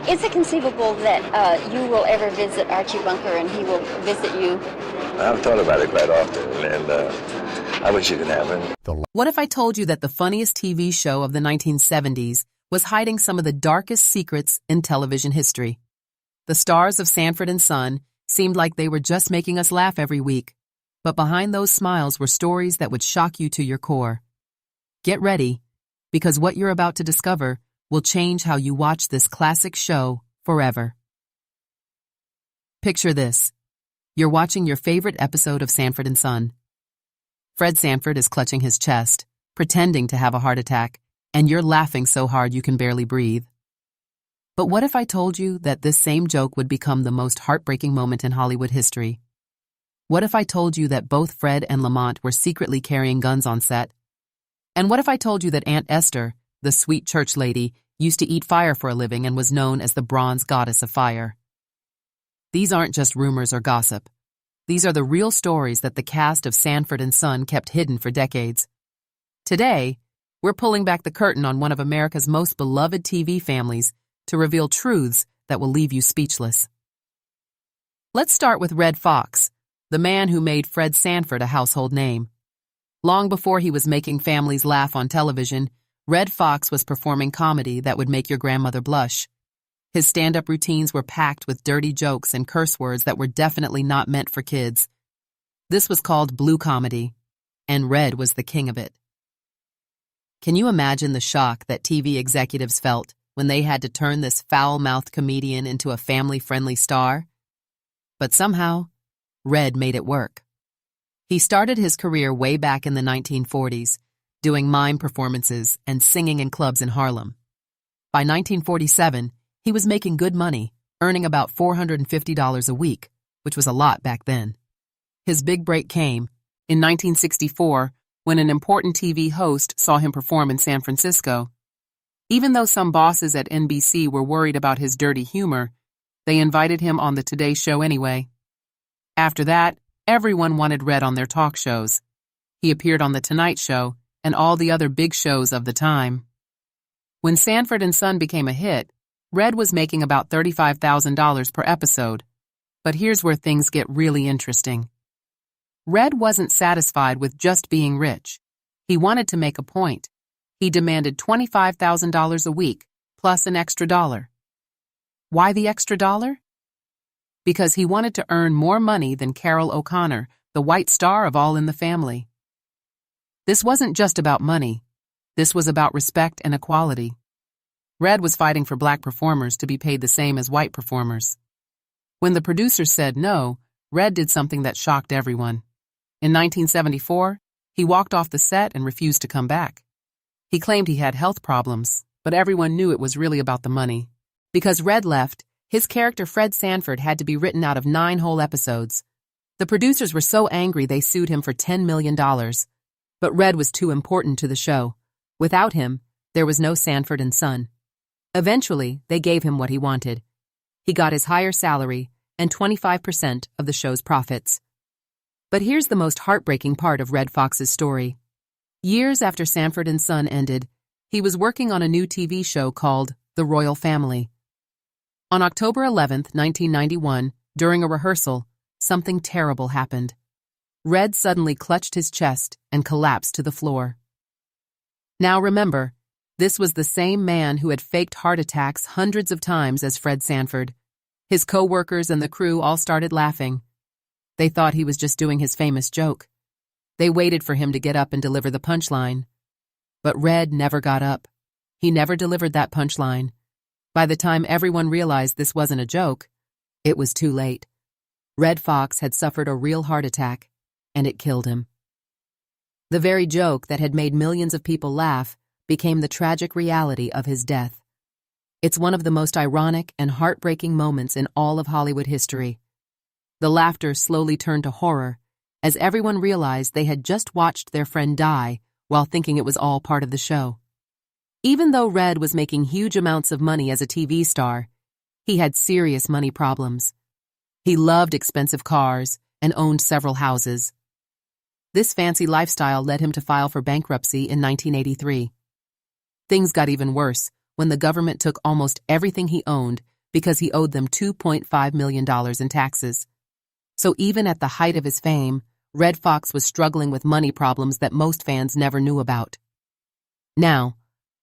Is it conceivable that you will ever visit Archie Bunker and he will visit you? I've thought about it quite often, and I wish it could happen. What if I told you that the funniest TV show of the 1970s was hiding some of the darkest secrets in television history? The stars of Sanford and Son seemed like they were just making us laugh every week, but behind those smiles were stories that would shock you to your core. Get ready, because what you're about to discover will change how you watch this classic show forever. Picture this. You're watching your favorite episode of Sanford and Son. Fred Sanford is clutching his chest, pretending to have a heart attack, and you're laughing so hard you can barely breathe. But what if I told you that this same joke would become the most heartbreaking moment in Hollywood history? What if I told you that both Fred and Lamont were secretly carrying guns on set? And what if I told you that Aunt Esther, the sweet church lady, used to eat fire for a living and was known as the bronze goddess of fire? These aren't just rumors or gossip. These are the real stories that the cast of Sanford and Son kept hidden for decades. Today, we're pulling back the curtain on one of America's most beloved TV families to reveal truths that will leave you speechless. Let's start with Red Fox, the man who made Fred Sanford a household name. Long before he was making families laugh on television, Red Fox was performing comedy that would make your grandmother blush. His stand-up routines were packed with dirty jokes and curse words that were definitely not meant for kids. This was called blue comedy, and Red was the king of it. Can you imagine the shock that TV executives felt when they had to turn this foul-mouthed comedian into a family-friendly star? But somehow, Red made it work. He started his career way back in the 1940s, doing mime performances and singing in clubs in Harlem. By 1947, he was making good money, earning about $450 a week, which was a lot back then. His big break came in 1964 when an important TV host saw him perform in San Francisco. Even though some bosses at NBC were worried about his dirty humor, they invited him on the Today Show anyway. After that, everyone wanted Red on their talk shows. He appeared on The Tonight Show and all the other big shows of the time. When Sanford and Son became a hit, Red was making about $35,000 per episode. But here's where things get really interesting. Red wasn't satisfied with just being rich. He wanted to make a point. He demanded $25,000 a week, plus an extra dollar. Why the extra dollar? Because he wanted to earn more money than Carol O'Connor, the white star of All in the Family. This wasn't just about money. This was about respect and equality. Red was fighting for black performers to be paid the same as white performers. When the producers said no, Red did something that shocked everyone. In 1974, he walked off the set and refused to come back. He claimed he had health problems, but everyone knew it was really about the money. Because Red left, his character Fred Sanford had to be written out of 9 whole episodes. The producers were so angry they sued him for $10 million. But Red was too important to the show. Without him, there was no Sanford and Son. Eventually, they gave him what he wanted. He got his higher salary and 25% of the show's profits. But here's the most heartbreaking part of Red Fox's story. Years after Sanford and Son ended, he was working on a new TV show called The Royal Family. On October 11, 1991, during a rehearsal, something terrible happened. Red suddenly clutched his chest and collapsed to the floor. Now remember, this was the same man who had faked heart attacks hundreds of times as Fred Sanford. His co-workers and the crew all started laughing. They thought he was just doing his famous joke. They waited for him to get up and deliver the punchline. But Red never got up. He never delivered that punchline. By the time everyone realized this wasn't a joke, it was too late. Red Fox had suffered a real heart attack, and it killed him. The very joke that had made millions of people laugh became the tragic reality of his death. It's one of the most ironic and heartbreaking moments in all of Hollywood history. The laughter slowly turned to horror as everyone realized they had just watched their friend die while thinking it was all part of the show. Even though Red was making huge amounts of money as a TV star, he had serious money problems. He loved expensive cars and owned several houses. This fancy lifestyle led him to file for bankruptcy in 1983. Things got even worse when the government took almost everything he owned because he owed them $2.5 million in taxes. So even at the height of his fame, Red Fox was struggling with money problems that most fans never knew about. Now,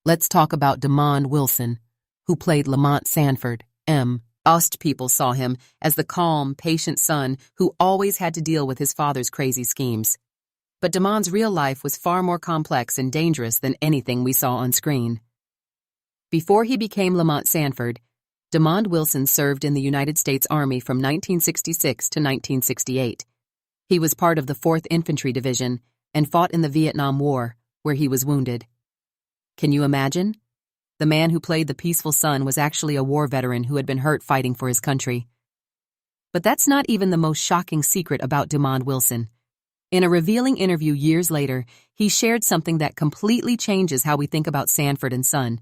let's talk about Demond Wilson, who played Lamont Sanford, M. Most people saw him as the calm, patient son who always had to deal with his father's crazy schemes. But Demond's real life was far more complex and dangerous than anything we saw on screen. Before he became Lamont Sanford, Demond Wilson served in the United States Army from 1966 to 1968. He was part of the 4th Infantry Division and fought in the Vietnam War, where he was wounded. Can you imagine? The man who played the peaceful son was actually a war veteran who had been hurt fighting for his country. But that's not even the most shocking secret about Demond Wilson. In a revealing interview years later, he shared something that completely changes how we think about Sanford and Son.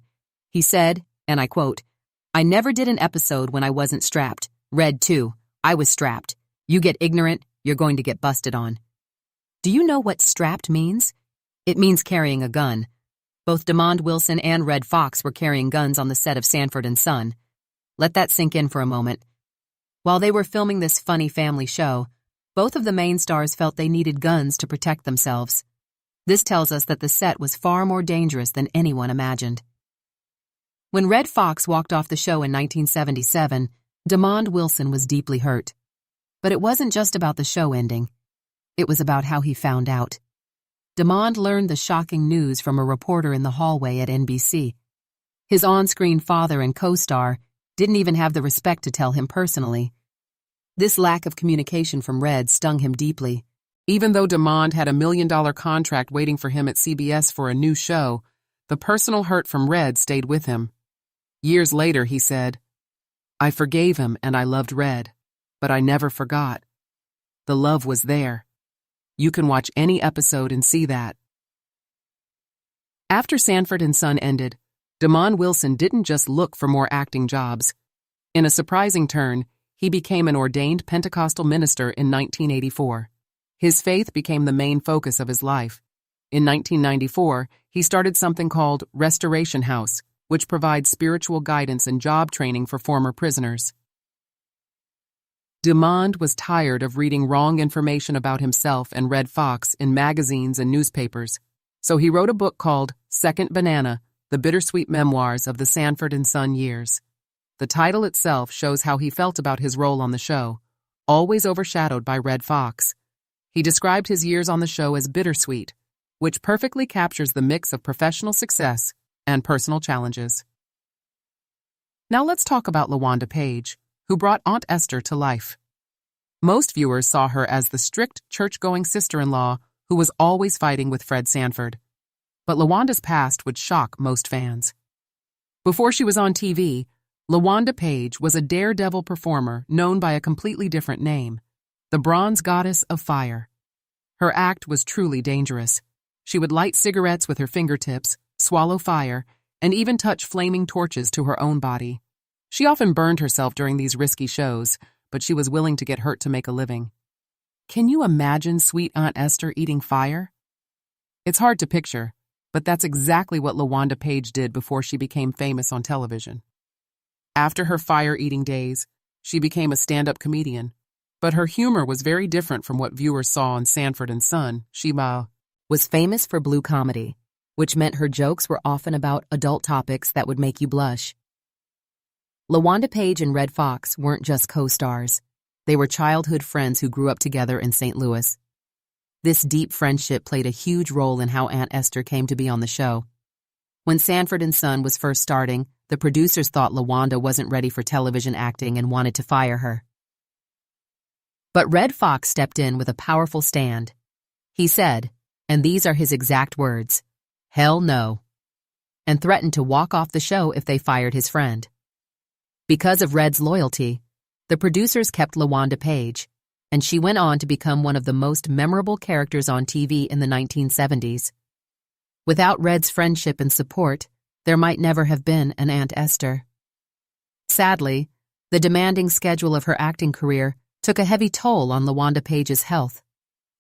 He said, and I quote, "I never did an episode when I wasn't strapped. Red too. I was strapped. You get ignorant, you're going to get busted on." Do you know what strapped means? It means carrying a gun. Both Demond Wilson and Red Fox were carrying guns on the set of Sanford and Son. Let that sink in for a moment. While they were filming this funny family show, both of the main stars felt they needed guns to protect themselves. This tells us that the set was far more dangerous than anyone imagined. When Red Fox walked off the show in 1977, Demond Wilson was deeply hurt. But it wasn't just about the show ending. It was about how he found out. Demond learned the shocking news from a reporter in the hallway at NBC. His on-screen father and co-star didn't even have the respect to tell him personally. This lack of communication from Red stung him deeply. Even though Demond had $1 million contract waiting for him at CBS for a new show, the personal hurt from Red stayed with him. Years later, he said, "I forgave him and I loved Red, but I never forgot. The love was there. You can watch any episode and see that." After Sanford and Son ended, Demond Wilson didn't just look for more acting jobs. In a surprising turn, he became an ordained Pentecostal minister in 1984. His faith became the main focus of his life. In 1994, he started something called Restoration House, which provides spiritual guidance and job training for former prisoners. Demond was tired of reading wrong information about himself and Red Fox in magazines and newspapers, so he wrote a book called Second Banana, The Bittersweet Memoirs of the Sanford and Son Years. The title itself shows how he felt about his role on the show, always overshadowed by Red Fox. He described his years on the show as bittersweet, which perfectly captures the mix of professional success and personal challenges. Now let's talk about LaWanda Page, who brought Aunt Esther to life. Most viewers saw her as the strict, church-going sister-in-law who was always fighting with Fred Sanford. But LaWanda's past would shock most fans. Before she was on TV, LaWanda Page was a daredevil performer known by a completely different name, the Bronze Goddess of Fire. Her act was truly dangerous. She would light cigarettes with her fingertips, swallow fire, and even touch flaming torches to her own body. She often burned herself during these risky shows, but she was willing to get hurt to make a living. Can you imagine sweet Aunt Esther eating fire? It's hard to picture, but that's exactly what LaWanda Page did before she became famous on television. After her fire-eating days, she became a stand-up comedian, but her humor was very different from what viewers saw on Sanford and Son. She was famous for blue comedy, which meant her jokes were often about adult topics that would make you blush. LaWanda Page and Red Fox weren't just co-stars. They were childhood friends who grew up together in St. Louis. This deep friendship played a huge role in how Aunt Esther came to be on the show. When Sanford and Son was first starting, the producers thought LaWanda wasn't ready for television acting and wanted to fire her. But Red Fox stepped in with a powerful stand. He said, and these are his exact words, "Hell no," and threatened to walk off the show if they fired his friend. Because of Red's loyalty, the producers kept LaWanda Page, and she went on to become one of the most memorable characters on TV in the 1970s. Without Red's friendship and support, there might never have been an Aunt Esther. Sadly, the demanding schedule of her acting career took a heavy toll on LaWanda Page's health.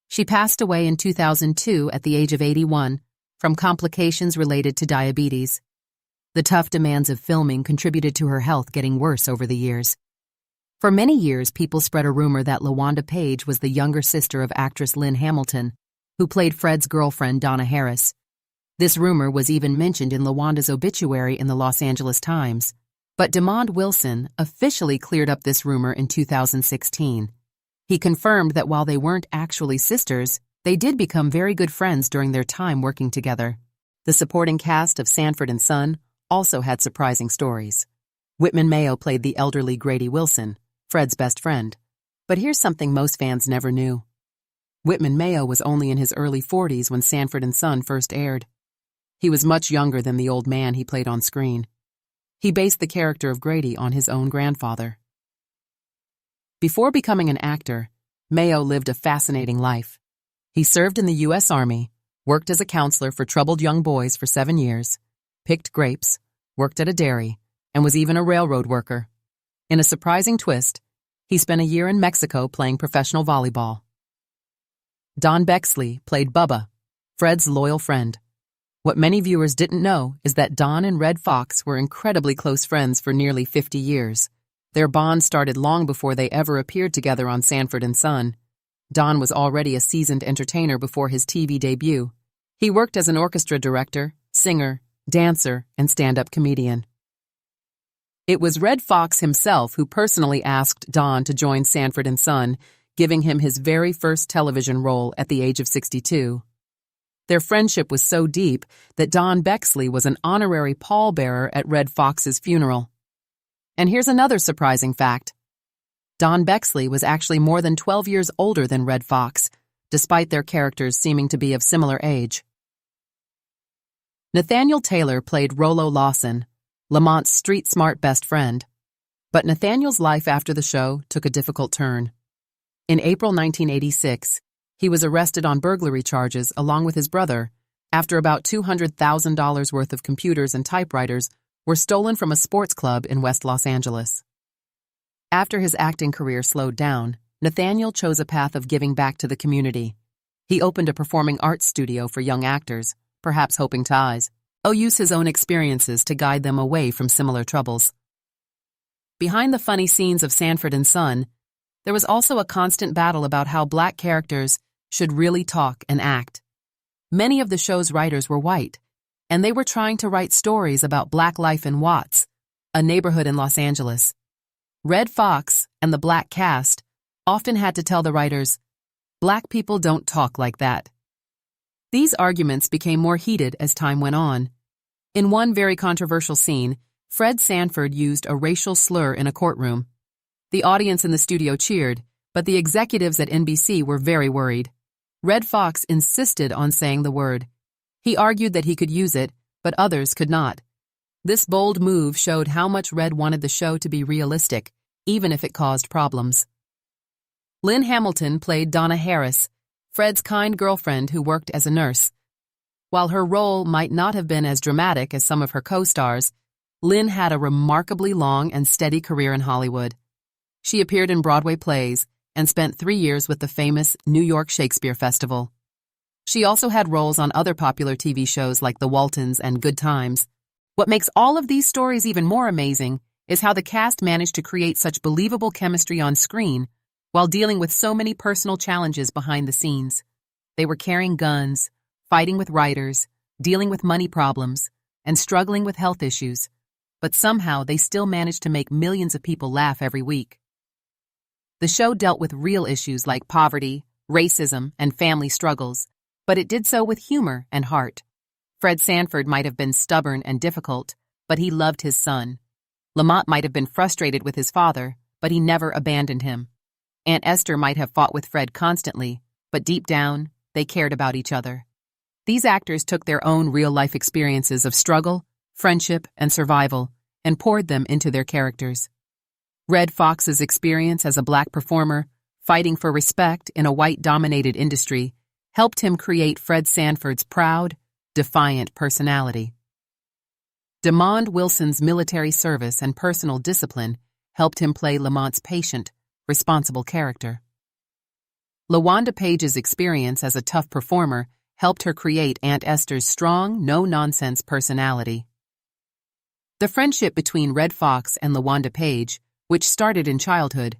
She passed away in 2002 at the age of 81 from complications related to diabetes. The tough demands of filming contributed to her health getting worse over the years. For many years, people spread a rumor that LaWanda Page was the younger sister of actress Lynn Hamilton, who played Fred's girlfriend Donna Harris. This rumor was even mentioned in LaWanda's obituary in the Los Angeles Times. But DeMond Wilson officially cleared up this rumor in 2016. He confirmed that while they weren't actually sisters, they did become very good friends during their time working together. The supporting cast of Sanford and Son also had surprising stories. Whitman Mayo played the elderly Grady Wilson, Fred's best friend. But here's something most fans never knew. Whitman Mayo was only in his early 40s when Sanford and Son first aired. He was much younger than the old man he played on screen. He based the character of Grady on his own grandfather. Before becoming an actor, Mayo lived a fascinating life. He served in the U.S. Army, worked as a counselor for troubled young boys for 7 years, picked grapes, worked at a dairy, and was even a railroad worker. In a surprising twist, he spent a year in Mexico playing professional volleyball. Don Bexley played Bubba, Fred's loyal friend. What many viewers didn't know is that Don and Red Fox were incredibly close friends for nearly 50 years. Their bond started long before they ever appeared together on Sanford and Son. Don was already a seasoned entertainer before his TV debut. He worked as an orchestra director, singer, dancer, and stand-up comedian. It was Red Fox himself who personally asked Don to join Sanford and Son, giving him his very first television role at the age of 62. Their friendship was so deep that Don Bexley was an honorary pallbearer at Red Fox's funeral. And here's another surprising fact. Don Bexley was actually more than 12 years older than Red Fox, despite their characters seeming to be of similar age. Nathaniel Taylor played Rollo Lawson, Lamont's street-smart best friend. But Nathaniel's life after the show took a difficult turn. In April 1986, he was arrested on burglary charges along with his brother after about $200,000 worth of computers and typewriters were stolen from a sports club in West Los Angeles. After his acting career slowed down, Nathaniel chose a path of giving back to the community. He opened a performing arts studio for young actors, perhaps hoping to use his own experiences to guide them away from similar troubles. Behind the funny scenes of Sanford and Son, there was also a constant battle about how black characters should really talk and act. Many of the show's writers were white, and they were trying to write stories about black life in Watts, a neighborhood in Los Angeles. Red Fox and the black cast often had to tell the writers, "Black people don't talk like that." These arguments became more heated as time went on. In one very controversial scene, Fred Sanford used a racial slur in a courtroom. The audience in the studio cheered, but the executives at NBC were very worried. Red Fox insisted on saying the word. He argued that he could use it, but others could not. This bold move showed how much Red wanted the show to be realistic, even if it caused problems. Lynn Hamilton played Donna Harris, Fred's kind girlfriend who worked as a nurse. While her role might not have been as dramatic as some of her co-stars, Lynn had a remarkably long and steady career in Hollywood. She appeared in Broadway plays and spent 3 years with the famous New York Shakespeare Festival. She also had roles on other popular TV shows like The Waltons and Good Times. What makes all of these stories even more amazing is how the cast managed to create such believable chemistry on screen while dealing with so many personal challenges behind the scenes. They were carrying guns, fighting with writers, dealing with money problems, and struggling with health issues. But somehow they still managed to make millions of people laugh every week. The show dealt with real issues like poverty, racism, and family struggles, but it did so with humor and heart. Fred Sanford might have been stubborn and difficult, but he loved his son. Lamont might have been frustrated with his father, but he never abandoned him. Aunt Esther might have fought with Fred constantly, but deep down, they cared about each other. These actors took their own real-life experiences of struggle, friendship, and survival, and poured them into their characters. Red Fox's experience as a black performer, fighting for respect in a white-dominated industry, helped him create Fred Sanford's proud, defiant personality. DeMond Wilson's military service and personal discipline helped him play Lamont's patient, responsible character. LaWanda Page's experience as a tough performer helped her create Aunt Esther's strong, no-nonsense personality. The friendship between Red Fox and LaWanda Page, which started in childhood,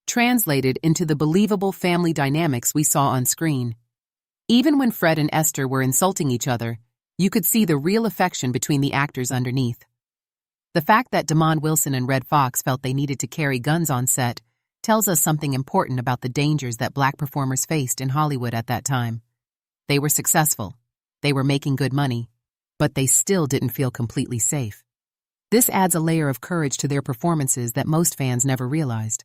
translated into the believable family dynamics we saw on screen. Even when Fred and Esther were insulting each other, you could see the real affection between the actors underneath. The fact that Demond Wilson and Red Fox felt they needed to carry guns on set tells us something important about the dangers that black performers faced in Hollywood at that time. They were successful, they were making good money, but they still didn't feel completely safe. This adds a layer of courage to their performances that most fans never realized.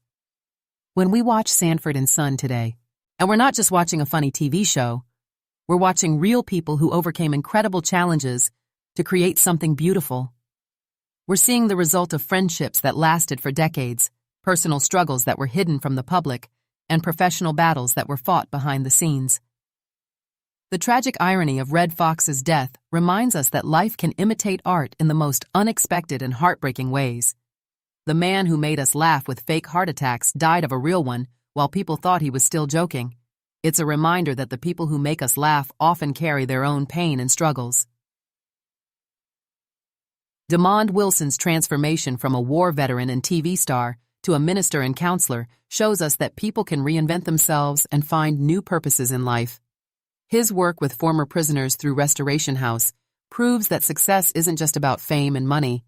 When we watch Sanford and Son today, and we're not just watching a funny TV show, we're watching real people who overcame incredible challenges to create something beautiful. We're seeing the result of friendships that lasted for decades, personal struggles that were hidden from the public, and professional battles that were fought behind the scenes. The tragic irony of Red Fox's death reminds us that life can imitate art in the most unexpected and heartbreaking ways. The man who made us laugh with fake heart attacks died of a real one while people thought he was still joking. It's a reminder that the people who make us laugh often carry their own pain and struggles. Demond Wilson's transformation from a war veteran and TV star to a minister and counselor shows us that people can reinvent themselves and find new purposes in life. His work with former prisoners through Restoration House proves that success isn't just about fame and money,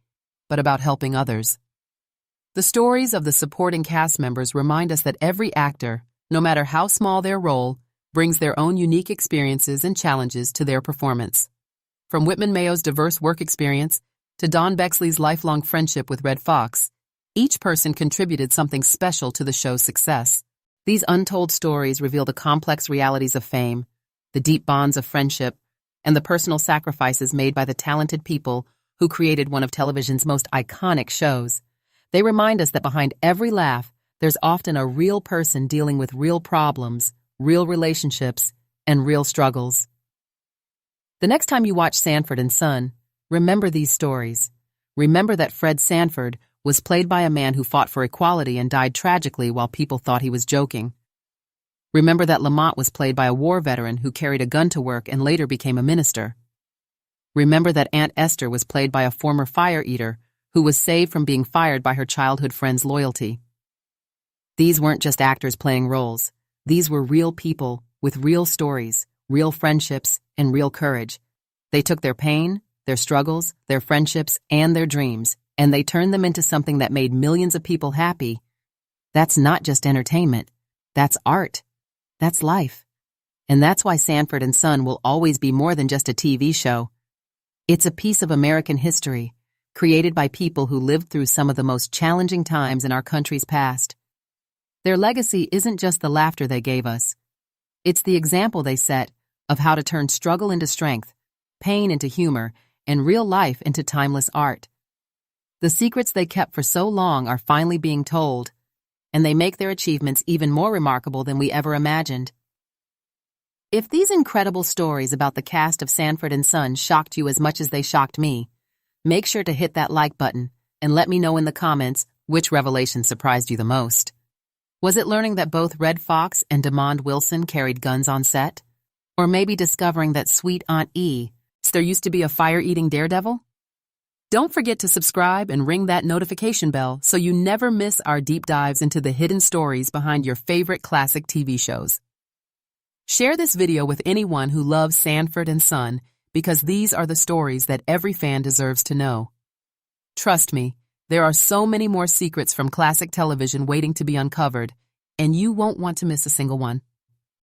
but about helping others. The stories of the supporting cast members remind us that every actor, no matter how small their role, brings their own unique experiences and challenges to their performance. From Whitman Mayo's diverse work experience to Don Bexley's lifelong friendship with Red Fox, each person contributed something special to the show's success. These untold stories reveal the complex realities of fame, the deep bonds of friendship, and the personal sacrifices made by the talented people who created one of television's most iconic shows. They remind us that behind every laugh, there's often a real person dealing with real problems, real relationships, and real struggles. The next time you watch Sanford and Son, remember these stories. Remember that Fred Sanford was played by a man who fought for equality and died tragically while people thought he was joking. Remember that Lamont was played by a war veteran who carried a gun to work and later became a minister. Remember that Aunt Esther was played by a former fire eater who was saved from being fired by her childhood friend's loyalty. These weren't just actors playing roles. These were real people with real stories, real friendships, and real courage. They took their pain, their struggles, their friendships, and their dreams, and they turned them into something that made millions of people happy. That's not just entertainment. That's art. That's life. And that's why Sanford and Son will always be more than just a TV show. It's a piece of American history, created by people who lived through some of the most challenging times in our country's past. Their legacy isn't just the laughter they gave us. It's the example they set of how to turn struggle into strength, pain into humor, and real life into timeless art. The secrets they kept for so long are finally being told, and they make their achievements even more remarkable than we ever imagined. If these incredible stories about the cast of Sanford and Son shocked you as much as they shocked me, make sure to hit that like button and let me know in the comments which revelation surprised you the most. Was it learning that both Red Fox and Demond Wilson carried guns on set? Or maybe discovering that sweet Aunt E, there used to be a fire-eating daredevil? Don't forget to subscribe and ring that notification bell so you never miss our deep dives into the hidden stories behind your favorite classic TV shows. Share this video with anyone who loves Sanford and Son because these are the stories that every fan deserves to know. Trust me, there are so many more secrets from classic television waiting to be uncovered, and you won't want to miss a single one.